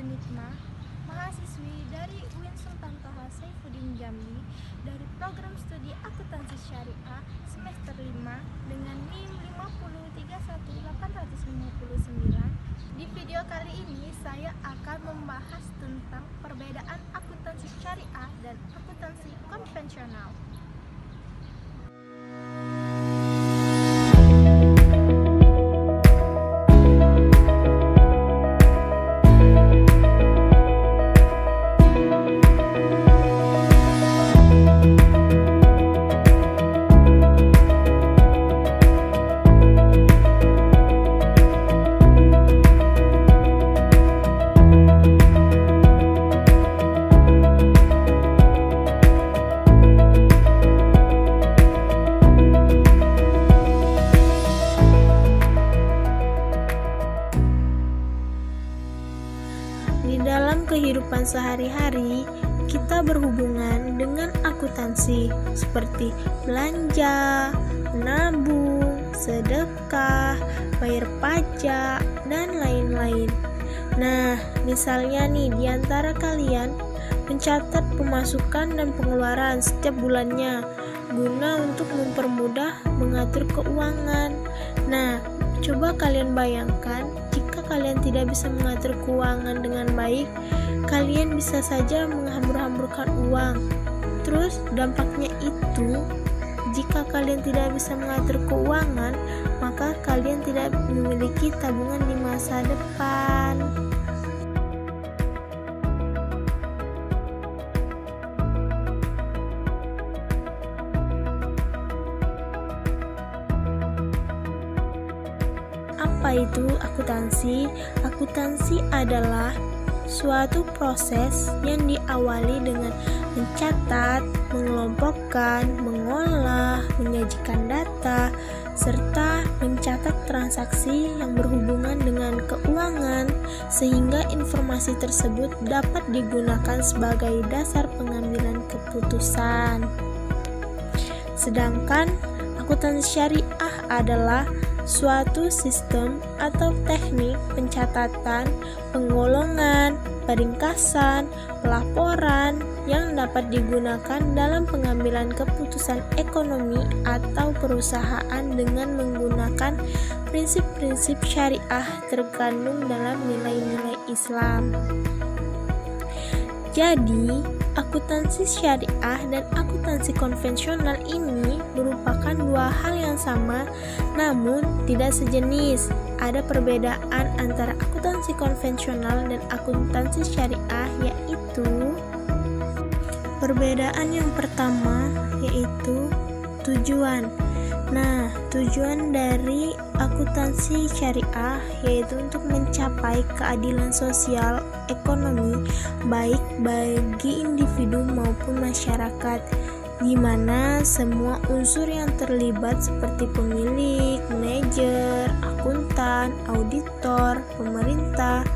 Sunikma, mahasiswi dari UIN Sultan Toha Saifuddin Jambi dari program studi akuntansi syariah semester 5 dengan NIM 5031859. Di video kali ini saya akan membahas tentang perbedaan akuntansi syariah dan akuntansi konvensional. Di dalam kehidupan sehari-hari, kita berhubungan dengan akuntansi seperti belanja, menabung, sedekah, bayar pajak, dan lain-lain. Nah, misalnya nih di antara kalian mencatat pemasukan dan pengeluaran setiap bulannya guna untuk mempermudah mengatur keuangan. Nah, coba kalian bayangkan jika kalian tidak bisa mengatur keuangan dengan baik, kalian bisa saja menghambur-hamburkan uang. Terus dampaknya itu, jika kalian tidak bisa mengatur keuangan, maka kalian tidak memiliki tabungan di masa depan. Apa itu akuntansi? Akuntansi adalah suatu proses yang diawali dengan mencatat, mengelompokkan, mengolah, menyajikan data, serta mencatat transaksi yang berhubungan dengan keuangan, sehingga informasi tersebut dapat digunakan sebagai dasar pengambilan keputusan. Sedangkan akuntansi syariah adalah suatu sistem atau teknik pencatatan, penggolongan, peringkasan, pelaporan yang dapat digunakan dalam pengambilan keputusan ekonomi atau perusahaan dengan menggunakan prinsip-prinsip syariah terkandung dalam nilai-nilai Islam. Jadi, akuntansi syariah dan akuntansi konvensional ini merupakan dua hal yang sama namun tidak sejenis. Ada perbedaan antara akuntansi konvensional dan akuntansi syariah, yaitu perbedaan yang pertama yaitu tujuan. Nah, tujuan dari akuntansi syariah yaitu untuk mencapai keadilan sosial ekonomi baik bagi individu maupun masyarakat, di mana semua unsur yang terlibat seperti pemilik, manajer, akuntan, auditor, pemerintah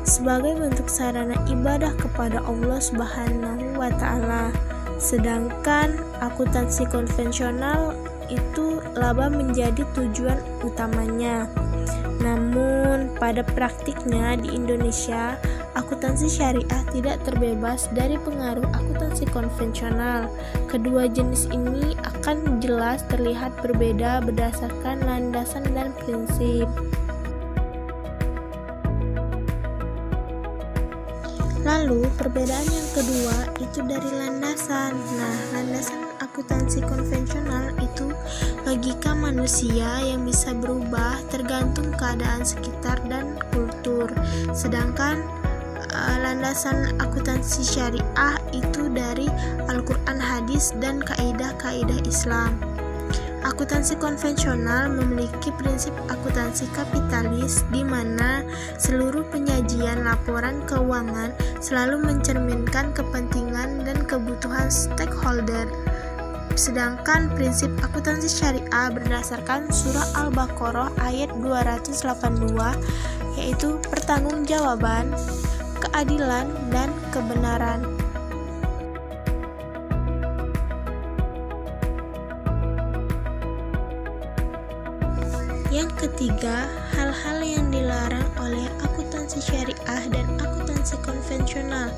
sebagai bentuk sarana ibadah kepada Allah Subhanahu wa Ta'ala. Sedangkan akuntansi konvensional itu laba menjadi tujuan utamanya. Namun pada praktiknya di Indonesia, akuntansi syariah tidak terbebas dari pengaruh akuntansi konvensional. Kedua jenis ini akan jelas terlihat berbeda berdasarkan landasan dan prinsip. Lalu perbedaan yang kedua itu dari landasan. Nah, landasan akuntansi konvensional itu logika manusia yang bisa berubah tergantung keadaan sekitar dan kultur. Sedangkan landasan akuntansi syariah itu dari Al-Quran, hadis, dan kaidah-kaidah Islam. Akuntansi konvensional memiliki prinsip akuntansi kapitalis di mana seluruh penyajian laporan keuangan selalu mencerminkan kepentingan dan kebutuhan stakeholder. Sedangkan prinsip akuntansi syariah berdasarkan surah Al-Baqarah ayat 282 yaitu pertanggungjawaban, keadilan, dan kebenaran. Yang ketiga, hal hal-hal yang dilarang oleh akuntansi syariah dan akuntansi konvensional.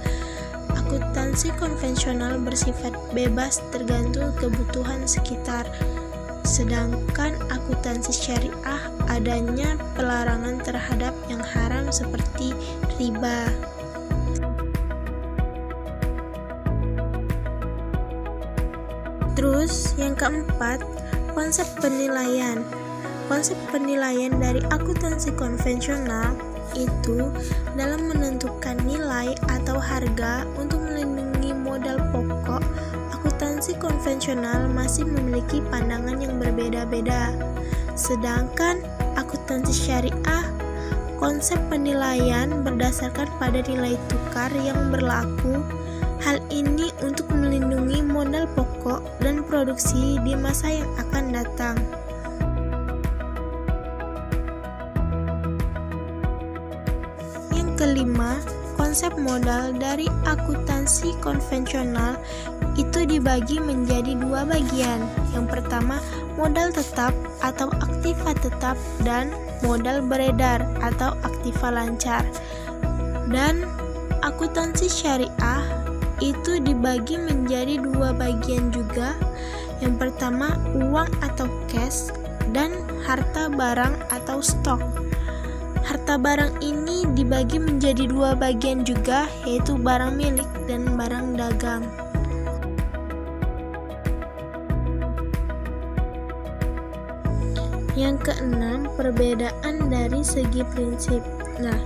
Akuntansi konvensional bersifat bebas tergantung kebutuhan sekitar, sedangkan akuntansi syariah adanya pelarangan terhadap yang haram seperti riba. Terus yang keempat, konsep penilaian. Konsep penilaian dari akuntansi konvensional itu dalam menentukan nilai atau harga untuk melindungi modal pokok. Akuntansi konvensional masih memiliki pandangan yang berbeda-beda. Sedangkan akuntansi syariah, konsep penilaian berdasarkan pada nilai tukar yang berlaku. Hal ini untuk melindungi modal pokok dan produksi di masa yang akan datang. Yang kelima, konsep modal dari akuntansi konvensional itu dibagi menjadi dua bagian. Yang pertama, modal tetap atau aktiva tetap dan modal beredar atau aktiva lancar. Dan akuntansi syariah itu dibagi menjadi dua bagian juga. Yang pertama, uang atau cash dan harta barang atau stok. Harta barang ini dibagi menjadi dua bagian juga, yaitu barang milik dan barang dagang. Yang keenam, perbedaan dari segi prinsip. Nah,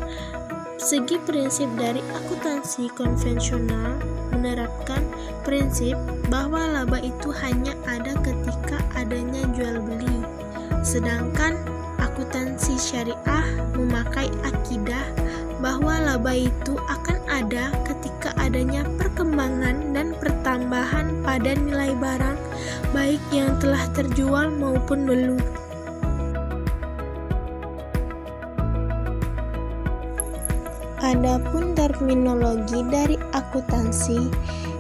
segi prinsip dari akuntansi konvensional menerapkan prinsip bahwa laba itu hanya ada ketika adanya jual beli. Sedangkan akuntansi syariah memakai akidah bahwa laba itu akan ada ketika adanya perkembangan dan pertambahan pada nilai barang, baik yang telah terjual maupun belum. Adapun terminologi dari akuntansi,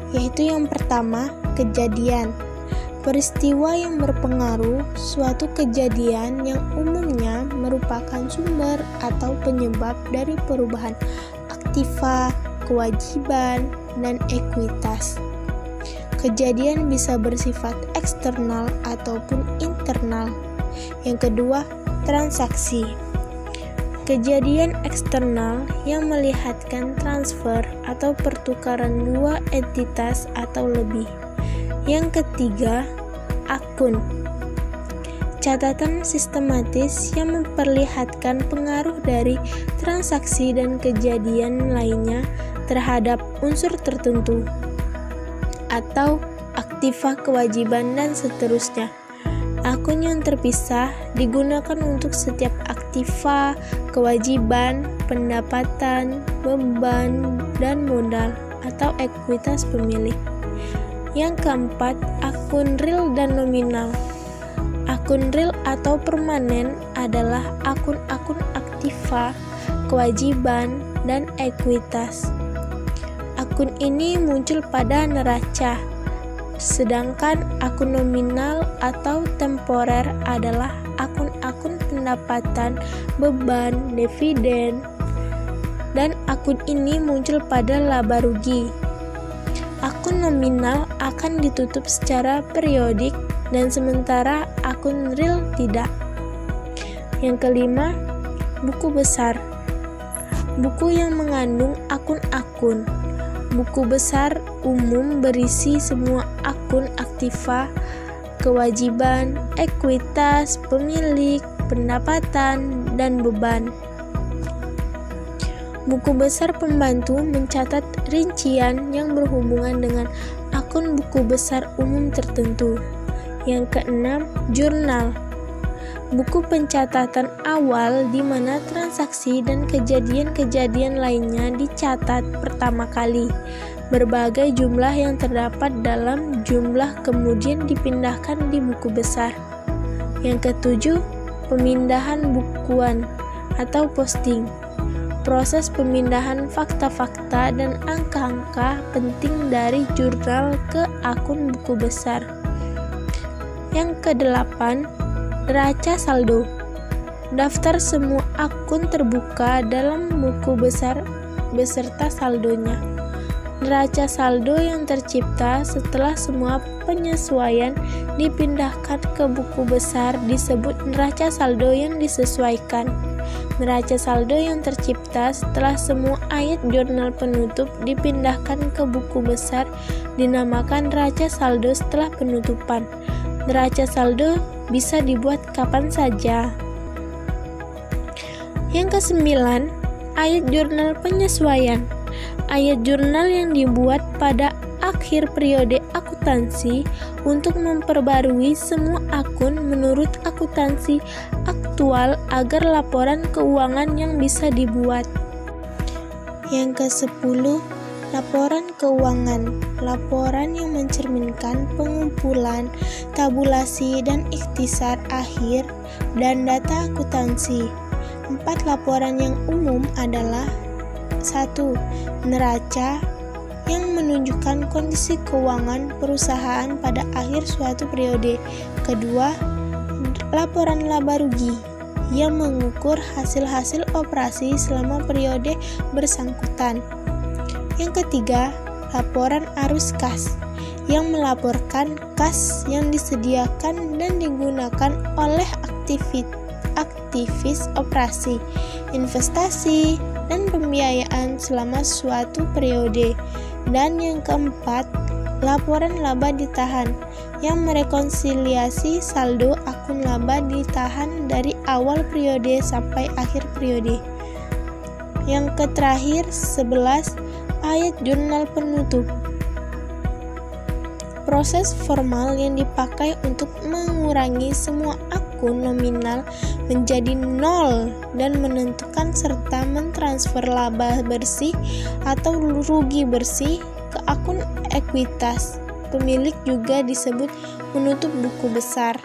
yaitu yang pertama, kejadian. Peristiwa yang berpengaruh suatu kejadian yang umumnya merupakan sumber atau penyebab dari perubahan aktiva, kewajiban, dan ekuitas. Kejadian bisa bersifat eksternal ataupun internal. Yang kedua, transaksi. Kejadian eksternal yang melihatkan transfer atau pertukaran dua entitas atau lebih. Yang ketiga, akun. Catatan sistematis yang memperlihatkan pengaruh dari transaksi dan kejadian lainnya terhadap unsur tertentu atau aktiva kewajiban dan seterusnya. Akun yang terpisah digunakan untuk setiap aktiva, kewajiban, pendapatan, beban, dan modal atau ekuitas pemilik. Yang keempat, akun real dan nominal. Akun real atau permanen adalah akun-akun aktiva, kewajiban, dan ekuitas. Akun ini muncul pada neraca. Sedangkan akun nominal atau temporer adalah akun-akun pendapatan, beban, dividen, dan akun ini muncul pada laba rugi. Akun nominal akan ditutup secara periodik dan sementara akun real tidak. Yang kelima, buku besar. Buku yang mengandung akun-akun. Buku besar umum berisi semua akun aktiva, kewajiban, ekuitas, pemilik, pendapatan, dan beban. Buku besar pembantu mencatat rincian yang berhubungan dengan akun buku besar umum tertentu. Yang keenam, jurnal. Buku pencatatan awal di mana transaksi dan kejadian-kejadian lainnya dicatat pertama kali. Berbagai jumlah yang terdapat dalam jumlah kemudian dipindahkan di buku besar. Yang ketujuh, pemindahan bukuan atau posting. Proses pemindahan fakta-fakta dan angka-angka penting dari jurnal ke akun buku besar. Yang kedelapan, neraca saldo. Daftar semua akun terbuka dalam buku besar beserta saldonya. Neraca saldo yang tercipta setelah semua penyesuaian dipindahkan ke buku besar disebut neraca saldo yang disesuaikan. Neraca saldo yang tercipta setelah semua ayat jurnal penutup dipindahkan ke buku besar dinamakan neraca saldo setelah penutupan. Neraca saldo bisa dibuat kapan saja. Yang ke-9, ayat jurnal penyesuaian. Ayat jurnal yang dibuat pada akhir periode akuntansi untuk memperbarui semua akun menurut akuntansi aktual agar laporan keuangan yang bisa dibuat. Yang ke-10, laporan keuangan. Laporan yang mencerminkan pengumpulan, tabulasi, dan ikhtisar akhir dan data akuntansi. 4 laporan yang umum adalah 1. Neraca yang menunjukkan kondisi keuangan perusahaan pada akhir suatu periode. Kedua, laporan laba rugi yang mengukur hasil-hasil operasi selama periode bersangkutan. Yang ketiga, laporan arus kas yang melaporkan kas yang disediakan dan digunakan oleh aktivis operasi, investasi, dan pembiayaan selama suatu periode. Dan yang keempat, laporan laba ditahan yang merekonsiliasi saldo akun laba ditahan dari awal periode sampai akhir periode. Yang terakhir, 11, ayat jurnal penutup. Proses formal yang dipakai untuk mengurangi semua akun nominal menjadi 0 dan menentukan serta mentransfer laba bersih atau rugi bersih ke akun ekuitas pemilik juga disebut menutup buku besar.